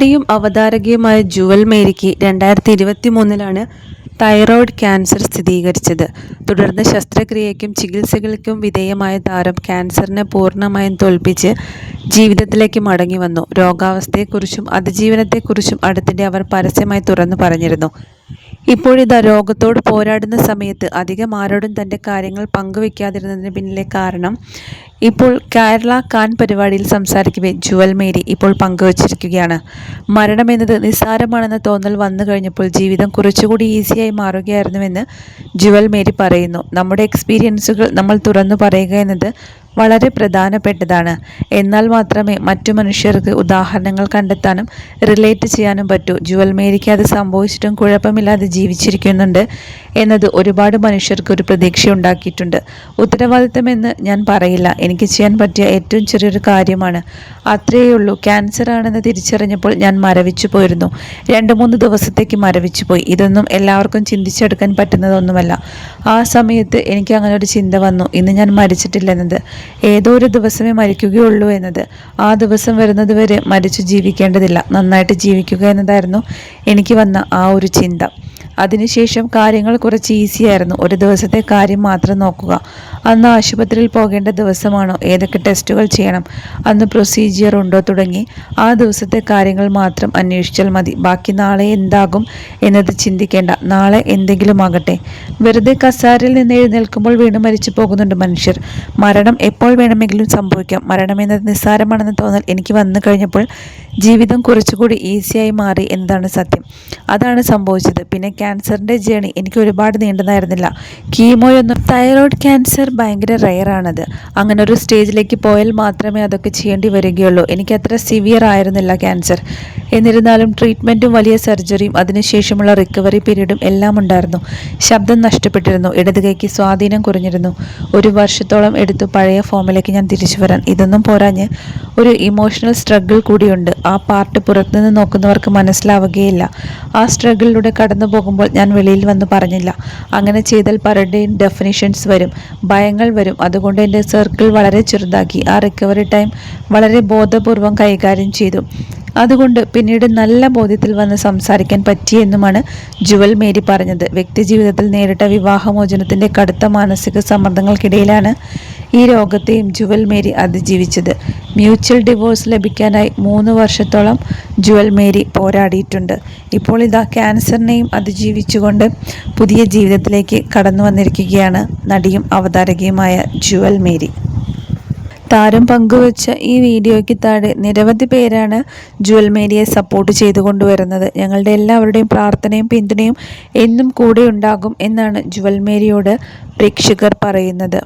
നടിയും അവതാരകയുമായ Jual മേരിക്ക് 2023 thyroid cancer സ്ഥിരീകരിച്ചത്. തുടർന്ന് ശസ്ത്രക്രിയയ്ക്കും ചികിത്സകൾക്കും വിധേയമായ താരം ക്യാൻസറിനെ പൂർണ്ണമായും തോൽപ്പിച്ച് ജീവിതത്തിലേക്ക് മടങ്ങിവന്നു. രോഗാവസ്ഥയെക്കുറിച്ചും അതിജീവനത്തെക്കുറിച്ചും അടുത്തിടെ അവർ പരസ്യമായി തുറന്നു പറഞ്ഞിരുന്നു. ഇപ്പോഴിതാ രോഗത്തോട് പോരാടുന്ന സമയത്ത് അധികം ആരോടും തൻ്റെ കാര്യങ്ങൾ പങ്കുവയ്ക്കാതിരുന്നതിന് പിന്നിലെ കാരണം ഇപ്പോൾ കേരള കാൻ പരിപാടിയിൽ സംസാരിക്കവേ ജുവൽ മേരി ഇപ്പോൾ പങ്കുവച്ചിരിക്കുകയാണ്. മരണമെന്നത് നിസ്സാരമാണെന്ന തോന്നൽ വന്നു കഴിഞ്ഞപ്പോൾ ജീവിതം കുറച്ചുകൂടി ഈസിയായി മാറുകയായിരുന്നുവെന്ന് ജുവൽ മേരി പറയുന്നു. നമ്മുടെ എക്സ്പീരിയൻസുകൾ നമ്മൾ തുറന്നു പറയുക എന്നത് വളരെ പ്രധാനപ്പെട്ടതാണ്. എന്നാൽ മാത്രമേ മറ്റു മനുഷ്യർക്ക് ഉദാഹരണങ്ങൾ കണ്ടെത്താനും റിലേറ്റ് ചെയ്യാനും പറ്റൂ. ജുവൽ മേരിക്ക് അത് സംഭവിച്ചിട്ടും കുഴപ്പമില്ലാതെ ജീവിച്ചിരിക്കുന്നുണ്ട് എന്നത് ഒരുപാട് മനുഷ്യർക്ക് ഒരു പ്രതീക്ഷ ഉണ്ടാക്കിയിട്ടുണ്ട്. ഉത്തരവാദിത്തമെന്ന് ഞാൻ പറയില്ല, എനിക്ക് ചെയ്യാൻ പറ്റിയ ഏറ്റവും ചെറിയൊരു കാര്യമാണ്, അത്രയേ ക്യാൻസർ ആണെന്ന് തിരിച്ചറിഞ്ഞപ്പോൾ ഞാൻ മരവിച്ചു പോയിരുന്നു. 2-3 ദിവസത്തേക്ക് മരവിച്ചു പോയി. ഇതൊന്നും എല്ലാവർക്കും ചിന്തിച്ചെടുക്കാൻ പറ്റുന്നതൊന്നുമല്ല. ആ സമയത്ത് എനിക്ക് അങ്ങനെ ഒരു ചിന്ത വന്നു, ഇന്ന് ഞാൻ മരിച്ചിട്ടില്ലെന്നത്, ഏതോ ഒരു ദിവസമേ മരിക്കുകയുള്ളൂ എന്നത്. ആ ദിവസം വരുന്നത് വരെ മരിച്ചു ജീവിക്കേണ്ടതില്ല, നന്നായിട്ട് ജീവിക്കുക എന്നതായിരുന്നു എനിക്ക് വന്ന ആ ഒരു ചിന്ത. അതിനുശേഷം കാര്യങ്ങൾ കുറച്ച് ഈസിയായിരുന്നു. ഒരു ദിവസത്തെ കാര്യം മാത്രം നോക്കുക. അന്ന് ആശുപത്രിയിൽ പോകേണ്ട ദിവസമാണോ, ഏതൊക്കെ ടെസ്റ്റുകൾ ചെയ്യണം, അന്ന് പ്രൊസീജിയർ ഉണ്ടോ തുടങ്ങി ആ ദിവസത്തെ കാര്യങ്ങൾ മാത്രം അന്വേഷിച്ചാൽ മതി. ബാക്കി നാളെ എന്താകും എന്നത് ചിന്തിക്കേണ്ട. നാളെ എന്തെങ്കിലും ആകട്ടെ. വെറുതെ കസാരയിൽ നിന്ന് എഴുന്നേൽക്കുമ്പോൾ വീണ് മരിച്ചു പോകുന്നുണ്ട് മനുഷ്യർ. മരണം എപ്പോൾ വേണമെങ്കിലും സംഭവിക്കാം. മരണം എന്നത് നിസ്സാരമാണെന്ന് തോന്നൽ എനിക്ക് വന്നു കഴിഞ്ഞപ്പോൾ ജീവിതം കുറച്ചുകൂടി ഈസിയായി മാറി എന്നതാണ് സത്യം. അതാണ് സംഭവിച്ചത്. പിന്നെ ക്യാൻസറിൻ്റെ ജേണി എനിക്ക് ഒരുപാട് നീണ്ടതായിരുന്നില്ല. കീമോയൊന്നും, തൈറോയ്ഡ് ക്യാൻസർ ഭയങ്കര റെയറാണത്. അങ്ങനെ ഒരു സ്റ്റേജിലേക്ക് പോയാൽ മാത്രമേ അതൊക്കെ ചെയ്യേണ്ടി വരികയുള്ളൂ. എനിക്ക് അത്ര സിവിയർ ആയിരുന്നില്ല ക്യാൻസർ. എന്നിരുന്നാലും ട്രീറ്റ്മെൻറ്റും വലിയ സർജറിയും അതിനുശേഷമുള്ള റിക്കവറി പീരീഡും എല്ലാം ഉണ്ടായിരുന്നു. ശബ്ദം നഷ്ടപ്പെട്ടിരുന്നു, ഇടത് കൈക്ക് സ്വാധീനം കുറഞ്ഞിരുന്നു. 1 വർഷത്തോളം എടുത്തു പഴയ ഫോമിലേക്ക് ഞാൻ തിരിച്ചു വരാൻ. ഇതൊന്നും പോരാഞ്ഞ് ഒരു ഇമോഷണൽ സ്ട്രഗിൾ കൂടിയുണ്ട്. ആ പാർട്ട് പുറത്തുനിന്ന് നോക്കുന്നവർക്ക് മനസ്സിലാവുകയില്ല. ആ സ്ട്രഗിളിലൂടെ കടന്നു പോകുമ്പോൾ ഞാൻ വെളിയിൽ വന്ന് പറഞ്ഞില്ല. അങ്ങനെ ചെയ്താൽ പലരുടെയും ഡെഫിനിഷൻസ് വരും, ഭയങ്ങൾ വരും. അതുകൊണ്ട് എൻ്റെ സർക്കിൾ വളരെ ചെറുതാക്കി ആ റിക്കവറി ടൈം വളരെ ബോധപൂർവം കൈകാര്യം ചെയ്തു. അതുകൊണ്ട് പിന്നീട് നല്ല ബോധ്യത്തിൽ വന്ന് സംസാരിക്കാൻ പറ്റിയെന്നുമാണ് ജുവൽ മേരി പറഞ്ഞത്. വ്യക്തിജീവിതത്തിൽ നേരിട്ട വിവാഹമോചനത്തിൻ്റെ കടുത്ത മാനസിക സമ്മർദ്ദങ്ങൾക്കിടയിലാണ് ഈ രോഗത്തെയും ജുവൽ മേരി അതിജീവിച്ചത്. മ്യൂച്വൽ ഡിവോഴ്സ് ലഭിക്കാനായി 3 വർഷത്തോളം ജുവൽ മേരി പോരാടിയിട്ടുണ്ട്. ഇപ്പോൾ ഇതാ ക്യാൻസറിനെയും അതിജീവിച്ചുകൊണ്ട് പുതിയ ജീവിതത്തിലേക്ക് കടന്നു വന്നിരിക്കുകയാണ് നടിയും അവതാരകയുമായ ജുവൽ മേരി. താരം പങ്കുവച്ച ഈ വീഡിയോയ്ക്ക് താഴെ നിരവധി പേരാണ് ജുവൽ മേരിയെ സപ്പോർട്ട് ചെയ്തുകൊണ്ടുവരുന്നത്. ഞങ്ങളുടെ എല്ലാവരുടെയും പ്രാർത്ഥനയും പിന്തുണയും എന്നും കൂടെ ഉണ്ടാകും എന്നാണ് ജുവൽ മേരിയോട് പ്രേക്ഷകർ പറയുന്നത്.